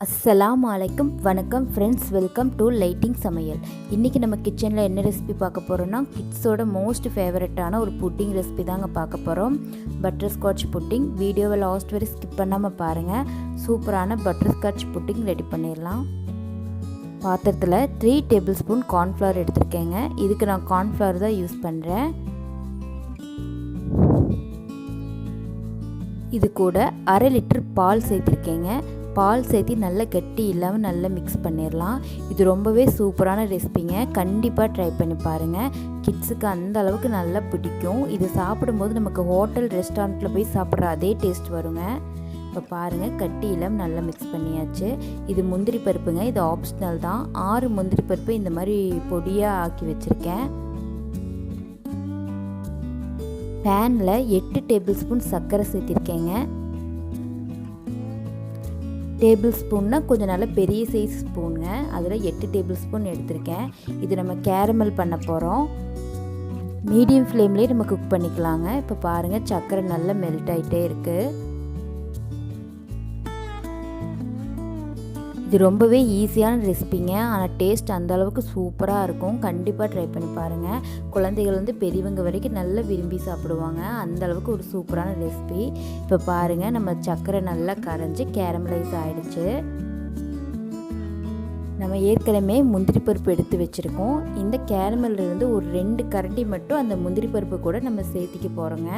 அஸ்ஸலாமு வணக்கம் friends, welcome to lighting சமையல். இன்றைக்கி நம்ம கிச்சனில் என்ன ரெசிபி பார்க்க போகிறோன்னா, கிட்ஸோட மோஸ்ட் ஃபேவரட்டான ஒரு புட்டிங் ரெசிபி தாங்க பார்க்க போகிறோம். Butterscotch pudding. வீடியோவை லாஸ்ட் வரை ஸ்கிப் பண்ணாமல் பாருங்கள். சூப்பரான பட்டர்ஸ்காட்ச் புட்டிங் ரெடி பண்ணிடலாம். பாத்திரத்தில் 3 டேபிள் ஸ்பூன் கார்ன்ஃப்ளவர் எடுத்துருக்கேங்க. இதுக்கு நான் கார்ன்ஃப்ளவர் தான் யூஸ் பண்ணுறேன். இது கூட 1/2 லிட்டர் பால் சேர்த்துருக்கேங்க. பால் சேர்த்து நல்லா கட்டி இல்லாமல் நல்லா மிக்ஸ் பண்ணிடலாம். இது ரொம்பவே சூப்பரான ரெசிபிங்க. கண்டிப்பாக ட்ரை பண்ணி பாருங்கள். கிட்ஸுக்கு அந்த அளவுக்கு நல்லா பிடிக்கும். இது சாப்பிடும்போது நமக்கு ஹோட்டல் ரெஸ்டாரண்ட்டில் போய் சாப்பிட்ற அதே டேஸ்ட் வருங்க. இப்போ பாருங்கள், கட்டி இல்லாமல் நல்லா மிக்ஸ் பண்ணியாச்சு. இது முந்திரி பருப்புங்க. இது ஆப்ஷனல் தான். 6 முந்திரி பருப்பு இந்த மாதிரி பொடியாக ஆக்கி வச்சுருக்கேன். பேனில் 8 டேபிள் ஸ்பூன் சர்க்கரை சேர்த்திருக்கேங்க. டேபிள் ஸ்பூன்னா கொஞ்சம் நல்ல பெரிய சைஸ் ஸ்பூனுங்க. அதில் 8 டேபிள் ஸ்பூன் எடுத்திருக்கேன். இது நம்ம கேரமல் பண்ண போகிறோம். மீடியம் ஃப்ளேம்லேயே நம்ம குக் பண்ணிக்கலாங்க. இப்போ பாருங்கள், சர்க்கரை நல்லா மெல்ட் ஆகிட்டே இருக்குது. இது ரொம்பவே ஈஸியான ரெசிபிங்க. ஆனால் டேஸ்ட் அந்த அளவுக்கு சூப்பராக இருக்கும். கண்டிப்பாக ட்ரை பண்ணி பாருங்கள். குழந்தைகள் பெரியவங்க வரைக்கும் நல்லா விரும்பி சாப்பிடுவாங்க. அந்த அளவுக்கு ஒரு சூப்பரான ரெசிபி. இப்போ பாருங்கள், நம்ம சர்க்கரை நல்லா கரைஞ்சி கேரமலைஸ் ஆகிடுச்சு. நம்ம ஏற்கனவே முந்திரி பருப்பு எடுத்து வச்சுருக்கோம். இந்த கேரமல்லிருந்து ஒரு 2 கரண்டி மட்டும் அந்த முந்திரி பருப்பு கூட நம்ம சேர்த்திக்க போகிறோங்க.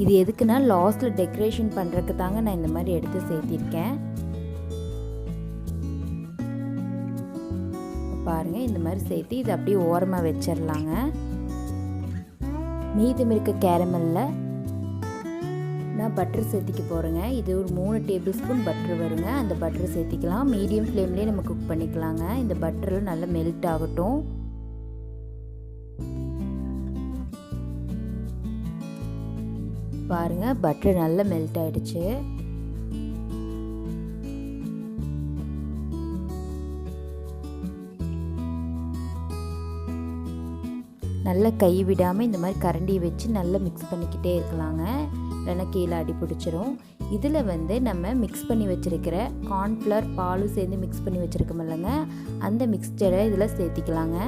இது எதுக்குன்னா, லாஸ்ட்டில் டெக்கரேஷன் பண்ணுறதுக்கு தாங்க நான் இந்த மாதிரி எடுத்து சேர்த்திருக்கேன். பாருங்கள், இந்த மாதிரி சேர்த்து இது அப்படியே ஓரமாக வச்சிடலாங்க. மீதம் இருக்க கேரமலில் நான் பட்டர் சேர்த்திக்க போகிறேங்க. இது ஒரு 3 டேபிள் ஸ்பூன் பட்டர் வருங்க. அந்த பட்டர் சேர்த்திக்கலாம். மீடியம் ஃப்ளேம்லேயே நம்ம குக் பண்ணிக்கலாங்க. இந்த பட்டரில் நல்லா மெல்ட் ஆகட்டும். பாருங்கள், பட்டர் நல்லா மெல்ட் ஆகிடுச்சு. நல்லா கை விடாமல் இந்த மாதிரி கரண்டியை வச்சு நல்லா மிக்ஸ் பண்ணிக்கிட்டே இருக்கலாங்க. இல்லைன்னா கீழே அடி பிடிச்சிரும். இதில் நம்ம மிக்ஸ் பண்ணி வச்சுருக்கிற கார்ன்ஃப்ளவர் பாலும் சேர்ந்து மிக்ஸ் பண்ணி வச்சுருக்கோம் இல்லைங்க, அந்த மிக்ஸ்சரை இதில் சேர்த்திக்கலாங்க.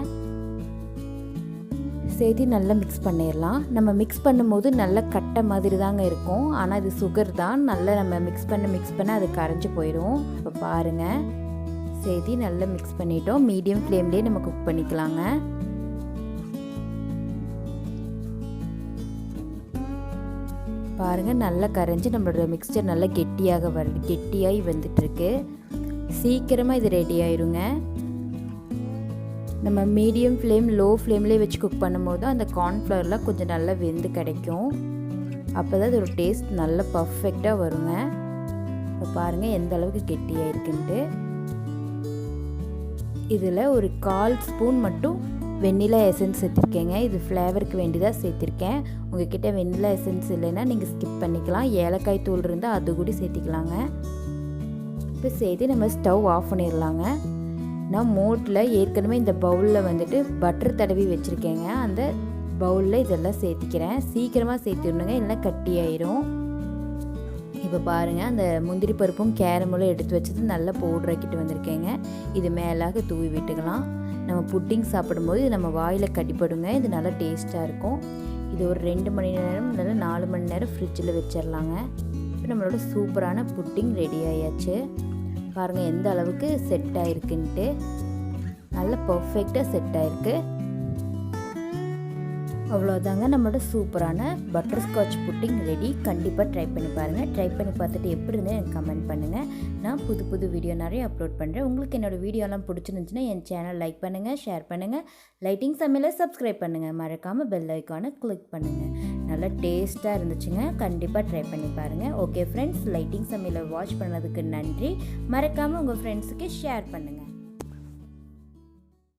சேர்த்து நல்லா மிக்ஸ் பண்ணிடலாம். நம்ம மிக்ஸ் பண்ணும்போது நல்லா கட்டை மாதிரி தாங்க இருக்கும். ஆனால் இது சுகர் தான். நல்லா நம்ம மிக்ஸ் பண்ண அது கரைஞ்சி போயிடும். இப்போ பாருங்கள், சேர்த்து நல்லா மிக்ஸ் பண்ணிட்டோம். மீடியம் ஃப்ளேம்லேயே நம்ம குக் பண்ணிக்கலாங்க. பாருங்கள், நல்லா கரைஞ்சி நம்மளோட மிக்ஸ்சர் நல்லா கெட்டியாகி வந்துட்டுருக்கு. சீக்கிரமாக இது ரெடி ஆயிருங்க. நம்ம மீடியம் ஃப்ளேம் லோ ஃப்ளேம்லேயே வச்சு குக் பண்ணும்போது அந்த கார்ன்ஃப்ளவர்லாம் கொஞ்சம் நல்லா வெந்து கிடைக்கும். அப்போ தான் அதோட டேஸ்ட் நல்லா பர்ஃபெக்டாக வருங்க. இப்போ பாருங்கள் எந்த அளவுக்கு கெட்டியாக இருக்குன்ட்டு. இதில் ஒரு 1/4 ஸ்பூன் மட்டும் வெண்ணிலா எசன்ஸ் சேர்த்திருக்கேங்க. இது ஃப்ளேவருக்கு வேண்டிதான் சேர்த்திருக்கேன். உங்ககிட்ட வெண்ணிலா எசன்ஸ் இல்லைன்னா நீங்கள் ஸ்கிப் பண்ணிக்கலாம். ஏலக்காய் தூள் இருந்தால் அது கூட சேர்த்திக்கலாங்க. இப்போ சேர்த்து நம்ம ஸ்டவ் ஆஃப் பண்ணிடலாங்க. நான் மோட்டில் ஏற்கனவே இந்த பவுலில் பட்டர் தடவி வச்சுருக்கேங்க. அந்த பவுலில் இதெல்லாம் சேர்த்திக்கிறேன். சீக்கிரமாக சேர்த்துடணுங்க, இல்லைன்னா கட்டி ஆயிரும். இப்போ பாருங்கள், அந்த முந்திரி பருப்பும் கேரமலும் எடுத்து வச்சது நல்லா பவுட்ராக்கிட்டு வந்திருக்கேங்க. இது மேலாக தூவி விட்டுக்கலாம். நம்ம புட்டிங் சாப்பிடும்போது இது நம்ம வாயில் கட்டிப்படுங்க. இது நல்லா டேஸ்ட்டாக இருக்கும். இது ஒரு 2 மணி நேரம் இல்லைன்னா 4 மணி நேரம் ஃப்ரிட்ஜில் வச்சிடலாங்க. இப்போ நம்மளோட சூப்பரான புட்டிங் ரெடி ஆயாச்சு. பாருங்கள் எந்த அளவுக்கு செட் ஆகிருக்குன்ட்டு. நல்லா பர்ஃபெக்டாக செட் ஆகிருக்கு. அவ்வளோதாங்க, நம்மளோட சூப்பரான பட்டர்ஸ்காட்ச் புட்டிங் ரெடி. கண்டிப்பாக ட்ரை பண்ணி பாருங்கள். ட்ரை பண்ணி பார்த்துட்டு எப்படி இருந்தால் எனக்கு கமெண்ட் பண்ணுங்கள். நான் புது வீடியோ நிறைய அப்லோட் பண்ணுறேன். உங்களுக்கு என்னோடய வீடியோலாம் பிடிச்சிருந்துச்சுன்னா என் சேனல் லைக் பண்ணுங்கள், ஷேர் பண்ணுங்கள். லைட்டிங் சமையலை சப்ஸ்கிரைப் பண்ணுங்கள். மறக்காமல் பெல் ஐக்கானை கிளிக் பண்ணுங்கள். நல்லா டேஸ்ட்டாக இருந்துச்சுங்க. கண்டிப்பாக ட்ரை பண்ணி பாருங்கள். ஓகே ஃப்ரெண்ட்ஸ், லைட்டிங் சமையலை வாட்ச் பண்ணதுக்கு நன்றி. மறக்காமல் உங்கள் ஃப்ரெண்ட்ஸுக்கு ஷேர் பண்ணுங்கள்.